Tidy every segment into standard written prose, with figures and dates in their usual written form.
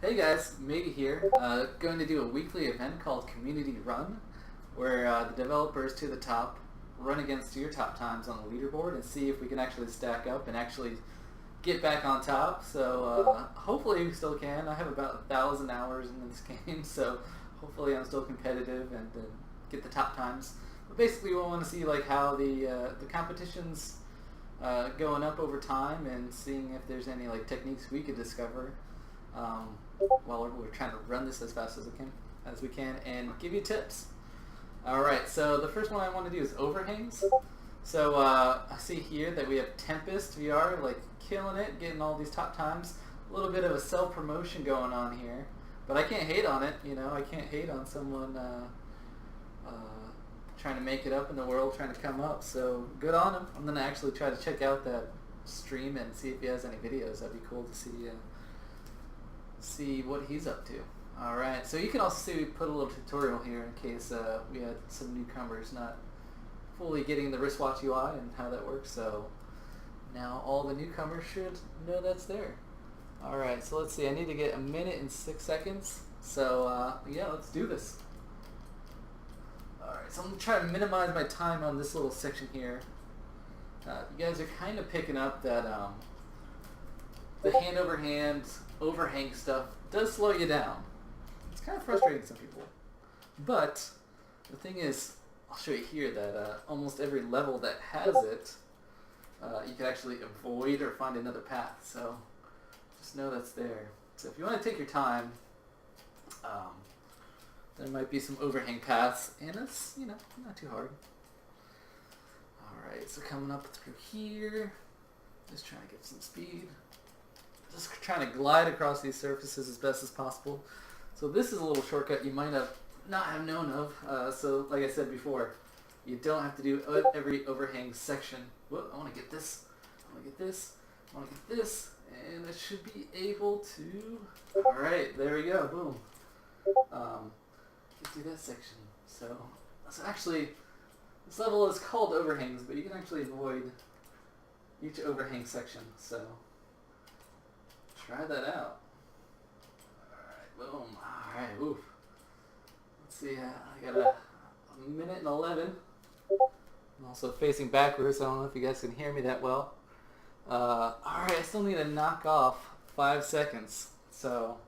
Hey guys, Mady here. Going to do a weekly event called Community Run, where the developers to the top run against your top times on the leaderboard and see if we can actually stack up and actually get back on top. So hopefully we still can. I have about 1,000 hours in this game, so hopefully I'm still competitive and get the top times. But basically we want to see like how the competition's going up over time and seeing if there's any like techniques we could discover while we're trying to run this as fast as we can and give you tips. Alright, so the first one I want to do is overhangs. So I see here that we have Tempest VR, like killing it, getting all these top times. A little bit of a self-promotion going on here, but I can't hate on it, you know, I can't hate on someone trying to make it up in the world, trying to come up, so good on him. I'm going to actually try to check out that stream and see if he has any videos. That'd be cool to see what he's up to. Alright, so you can also see we put a little tutorial here in case we had some newcomers not fully getting the wristwatch UI and how that works, so now all the newcomers should know that's there. Alright, so let's see, I need to get 1 minute and 6 seconds, so yeah, let's do this. Alright, so I'm going to try to minimize my time on this little section here. You guys are kind of picking up that the hand over hand overhang stuff does slow you down. It's kind of frustrating to some people. But the thing is, I'll show you here that almost every level that has it, you can actually avoid or find another path. So just know that's there. So if you want to take your time, there might be some overhang paths, and it's, you know, not too hard. Alright, so coming up through here, just trying to get some speed. Just trying to glide across these surfaces as best as possible. So this is a little shortcut you might not have known of. So like I said before, you don't have to do every overhang section. Whoa, I want to get this, I want to get this, I want to get this, and I should be able to... Alright, there we go, boom. Get through that section. So actually, this level is called overhangs, but you can actually avoid each overhang section. So try that out. Alright, boom. Alright, oof. Let's see, I got a 1 minute and 11. I'm also facing backwards, so I don't know if you guys can hear me that well. Alright, I still need to knock off 5 seconds. So,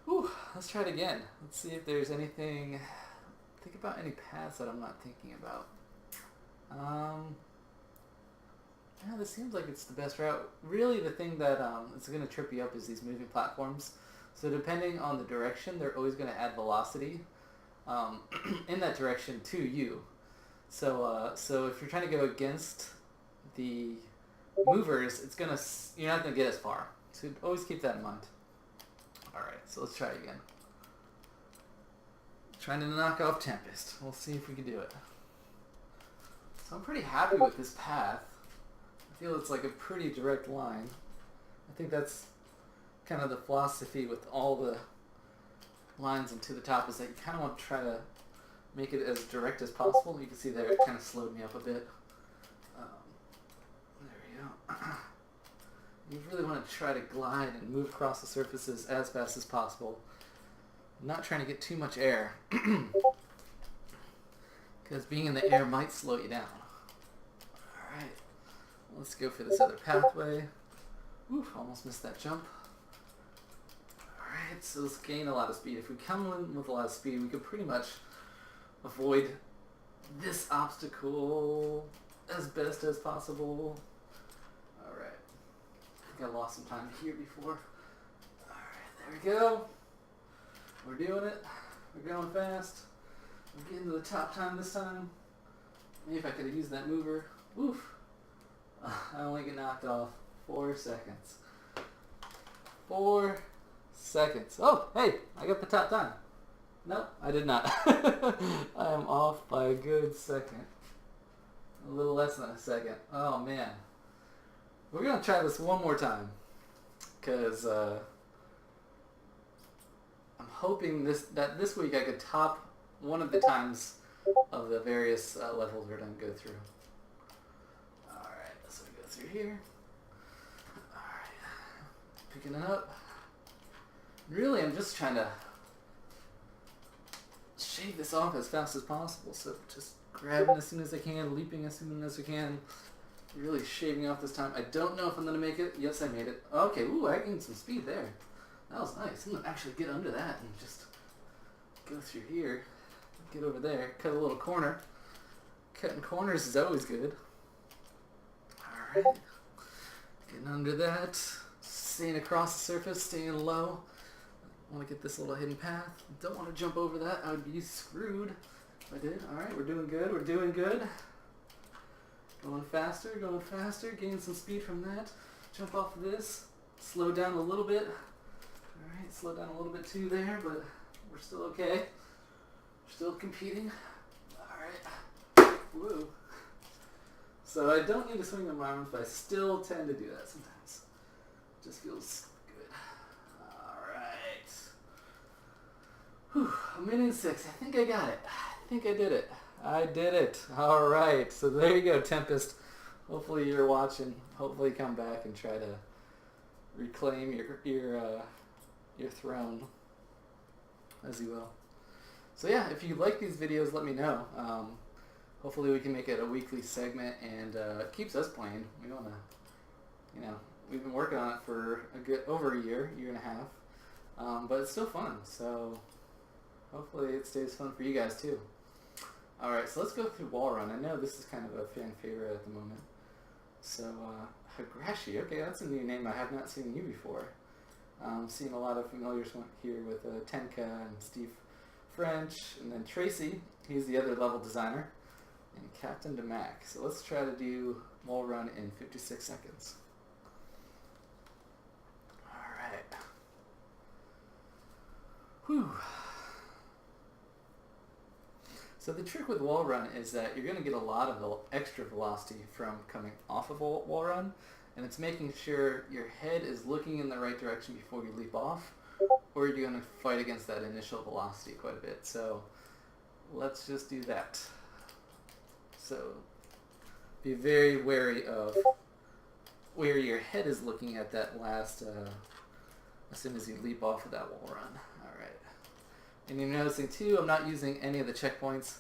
whew, let's try it again. Let's see if there's anything, think about any paths that I'm not thinking about. Yeah, this seems like it's the best route. Really, the thing that is going to trip you up is these moving platforms. So depending on the direction, they're always going to add velocity in that direction to you. So so if you're trying to go against the movers, you're not going to get as far. So always keep that in mind. All right, so let's try again. Trying to knock off Tempest. We'll see if we can do it. So I'm pretty happy with this path. I feel it's like a pretty direct line. I think that's kind of the philosophy with all the lines into the top, is that you kind of want to try to make it as direct as possible. You can see there it kind of slowed me up a bit. There we go. You really want to try to glide and move across the surfaces as fast as possible. Not trying to get too much air, because being in the air might slow you down. Alright. Let's go for this other pathway. Oof, almost missed that jump. Alright, so let's gain a lot of speed. If we come in with a lot of speed, we could pretty much avoid this obstacle as best as possible. Alright. I think I lost some time here before. Alright, there we go. We're doing it. We're going fast. We're getting to the top time this time. Maybe if I could have used that mover. Oof. I only get knocked off 4 seconds. 4 seconds. Oh, hey, I got the top time. Nope, I did not. I am off by a good second. A little less than a second. Oh, man. We're going to try this one more time, because I'm hoping that this week I could top one of the times of the various levels we're going to go through. So we go through here. Alright. Picking it up. Really, I'm just trying to shave this off as fast as possible. So just grabbing as soon as I can, leaping as soon as I can. Really shaving off this time. I don't know if I'm going to make it. Yes, I made it. Okay, ooh, I gained some speed there. That was nice. I'm going to actually get under that and just go through here. Get over there. Cut a little corner. Cutting corners is always good. Alright. Getting under that. Staying across the surface. Staying low. I want to get this little hidden path. Don't want to jump over that. I would be screwed if I did. Alright, we're doing good. We're doing good. Going faster. Going faster. Gain some speed from that. Jump off of this. Slow down a little bit. Alright, slow down a little bit too there, but we're still okay. We're still competing. Alright. Woo. So I don't need to swing my arms, but I still tend to do that sometimes. Just feels good. Alright. Whew, 1:06. I think I got it. I think I did it. I did it. Alright. So there you go, Tempest. Hopefully you're watching. Hopefully come back and try to reclaim your throne, as you will. So yeah, if you like these videos, let me know. Hopefully we can make it a weekly segment, and it keeps us playing. We want to, we've been working on it for over a year and a half, but it's still fun. So hopefully it stays fun for you guys too. All right, so let's go through Wall Run. I know this is kind of a fan favorite at the moment. So Hagrashi, okay, that's a new name. I have not seen you before. Seeing a lot of familiars here with Tenka and Steve French, and then Tracy, he's the other level designer, and Captain DeMac. So let's try to do Wall Run in 56 seconds. Alright. Whew. So the trick with Wall Run is that you're going to get a lot of extra velocity from coming off of a Wall Run, and it's making sure your head is looking in the right direction before you leap off, or you're going to fight against that initial velocity quite a bit. So let's just do that. So be very wary of where your head is looking at that last, as soon as you leap off of that Wall Run. Alright. And you're noticing too, I'm not using any of the checkpoints.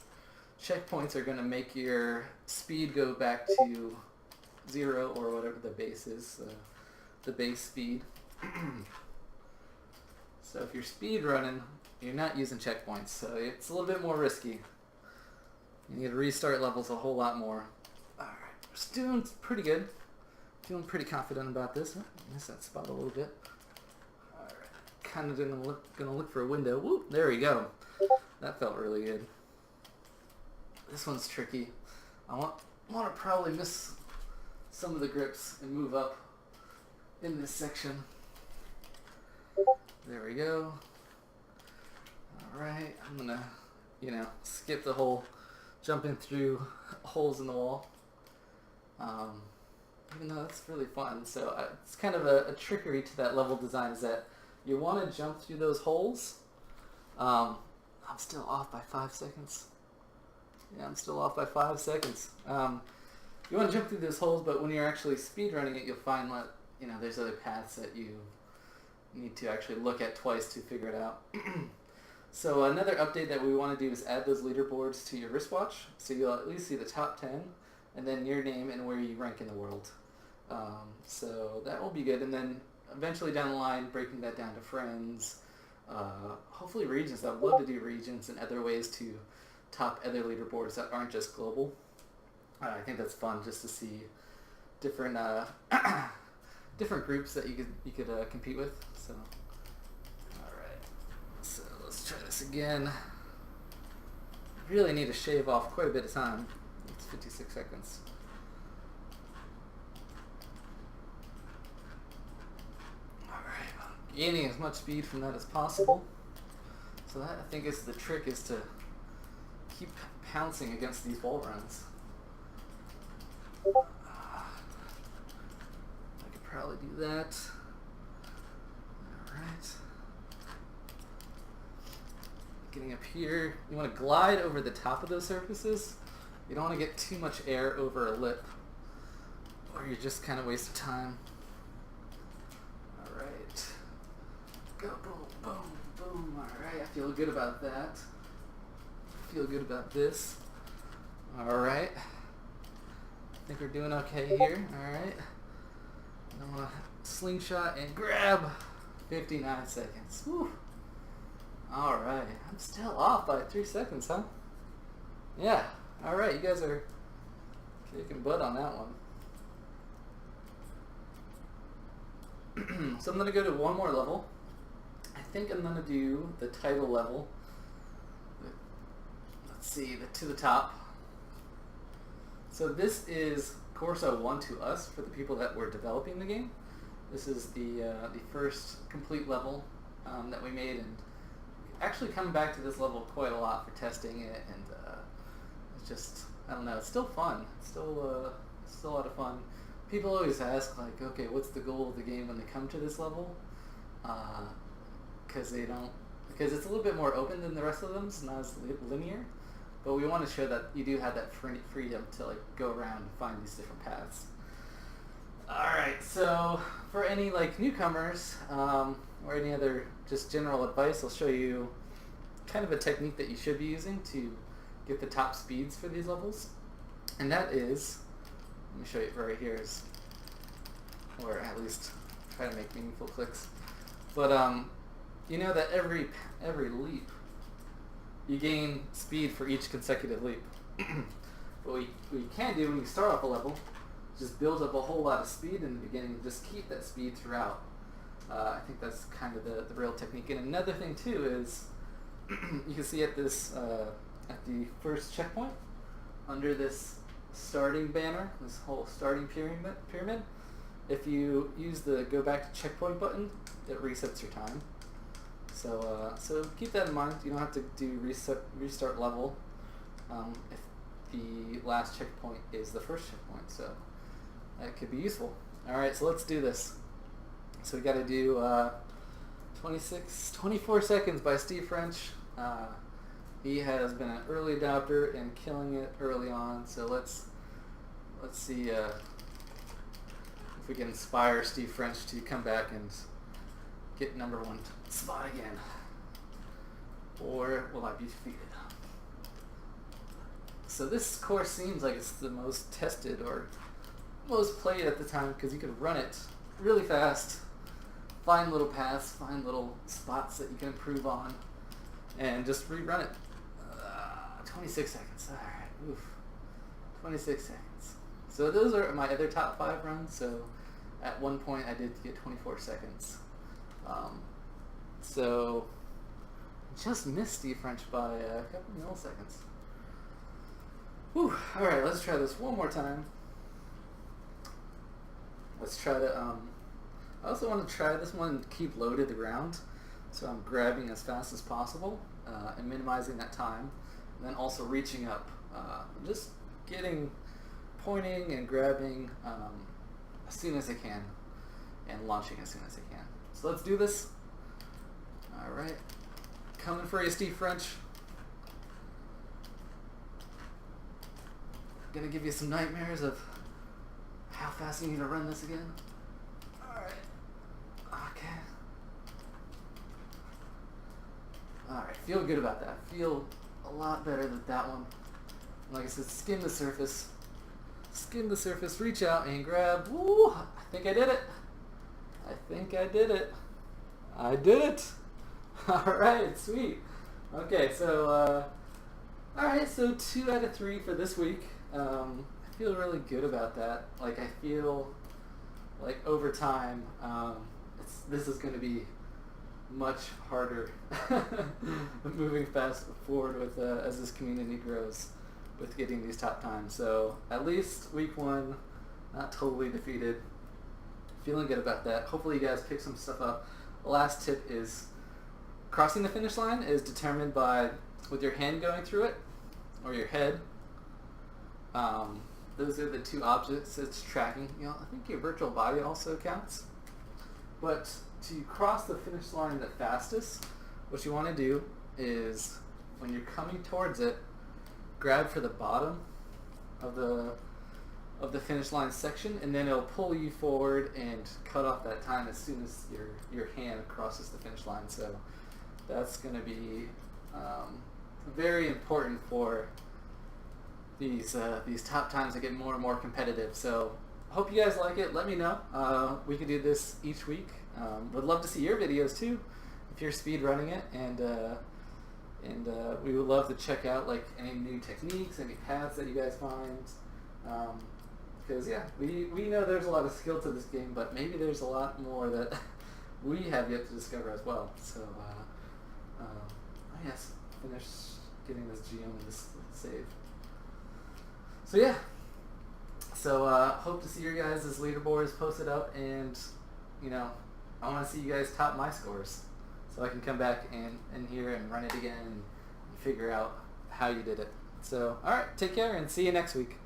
Checkpoints are going to make your speed go back to 0 or whatever the base is, the base speed. So if you're speed running, you're not using checkpoints, so it's a little bit more risky. You need to restart levels a whole lot more. Alright, just doing pretty good. Feeling pretty confident about this. Oh, missed that spot a little bit. Alright, kind of gonna look for a window. Whoop, there we go. That felt really good. This one's tricky. I want to probably miss some of the grips and move up in this section. There we go. Alright, I'm gonna, skip the whole jumping through holes in the wall. Even though that's really fun. So it's kind of a trickery to that level design, is that you want to jump through those holes. I'm still off by 5 seconds. Yeah, I'm still off by 5 seconds. You want to jump through those holes, but when you're actually speed running it, you'll find that there's other paths that you need to actually look at twice to figure it out. So another update that we want to do is add those leaderboards to your wristwatch, so you'll at least see the top 10, and then your name and where you rank in the world. So that will be good, and then eventually down the line, breaking that down to friends, hopefully regions. I would love to do regions and other ways to top other leaderboards that aren't just global. I think that's fun, just to see different different groups that you could compete with. So, all right. So let's try this again. Really need to shave off quite a bit of time. It's 56 seconds. All right. Gaining as much speed from that as possible. So that, I think, is the trick, is to keep pouncing against these wall runs. I could probably do that. Alright. Getting up here. You want to glide over the top of those surfaces. You don't want to get too much air over a lip, or you're just kind of wasting time. Alright. Go, boom, good about that. Feel good about this. Alright. I think we're doing okay here. Alright. I'm going to slingshot and grab. 59 seconds. Whew. Alright. I'm still off by 3 seconds, huh? Yeah. Alright, you guys are kicking butt on that one. So I'm going to go to one more level. I think I'm going to do the title level. Let's see, to the top. So this is Corso 1 to us for the people that were developing the game. This is the first complete level that we made, and actually coming back to this level quite a lot for testing it, and it's just, I don't know, it's still fun. It's still a lot of fun. People always ask, like, okay, what's the goal of the game when they come to this level? Because it's a little bit more open than the rest of them. It's not as linear, but we want to show that you do have that freedom to like go around and find these different paths. All right, so for any like newcomers or any other just general advice, I'll show you kind of a technique that you should be using to get the top speeds for these levels, and that is, let me show you right here, or at least try to make meaningful clicks. But you know that every leap you gain speed for each consecutive leap. What you can do when you start off a level, just build up a whole lot of speed in the beginning and just keep that speed throughout. I think that's kind of the real technique. And another thing too is you can see at this at the first checkpoint under this starting banner, this whole starting pyramid, if you use the go back to checkpoint button, it resets your time. So keep that in mind. You don't have to do restart level if the last checkpoint is the first checkpoint. So that could be useful. All right, so let's do this. So we got to do 24 seconds by Steve French. He has been an early adopter and killing it early on. So let's see if we can inspire Steve French to come back and get #1 spot again. Or will I be defeated? So this course seems like it's the most tested or most played at the time because you can run it really fast, find little paths, find little spots that you can improve on, and just rerun it. 26 seconds. Alright, oof. 26 seconds. So those are my other top 5 runs. So at one point I did get 24 seconds. So just missed Steve French by a couple milliseconds. Whew. Alright, let's try this one more time. Let's try to, I also want to try this one and keep low to the ground. So I'm grabbing as fast as possible and minimizing that time. And then also reaching up. Just pointing and grabbing as soon as I can. And launching as soon as I can. So let's do this. Alright. Coming for you, Steve French. Gonna give you some nightmares of how fast you need to run this again. Alright. Okay. Alright, feel good about that. Feel a lot better than that one. Like I said, skim the surface. Skim the surface, reach out and grab. Woo! I think I did it. I think I did it. I did it! Alright, sweet. Okay, so, alright, so 2 out of 3 for this week. I feel really good about that. Like, I feel like over time, this is going to be much harder moving fast forward with as this community grows with getting these top times. So at least week 1, not totally defeated. Feeling good about that. Hopefully you guys pick some stuff up. The last tip is crossing the finish line is determined by with your hand going through it or your head. Those are the 2 objects it's tracking. You know, I think your virtual body also counts. But to cross the finish line the fastest, what you want to do is when you're coming towards it, grab for the bottom of the finish line section, and then it'll pull you forward and cut off that time as soon as your hand crosses the finish line. So that's going to be very important for these top times that get more and more competitive. So hope you guys like it. Let me know. We could do this each week. Would love to see your videos too, if you're speed running it, and we would love to check out like any new techniques, any paths that you guys find. Because we know there's a lot of skill to this game, but maybe there's a lot more that we have yet to discover as well. So yes, finish getting this GM and this save. So yeah, so hope to see your guys' leaderboards posted up, and I want to see you guys top my scores, so I can come back and here and run it again and figure out how you did it. So alright, take care and see you next week.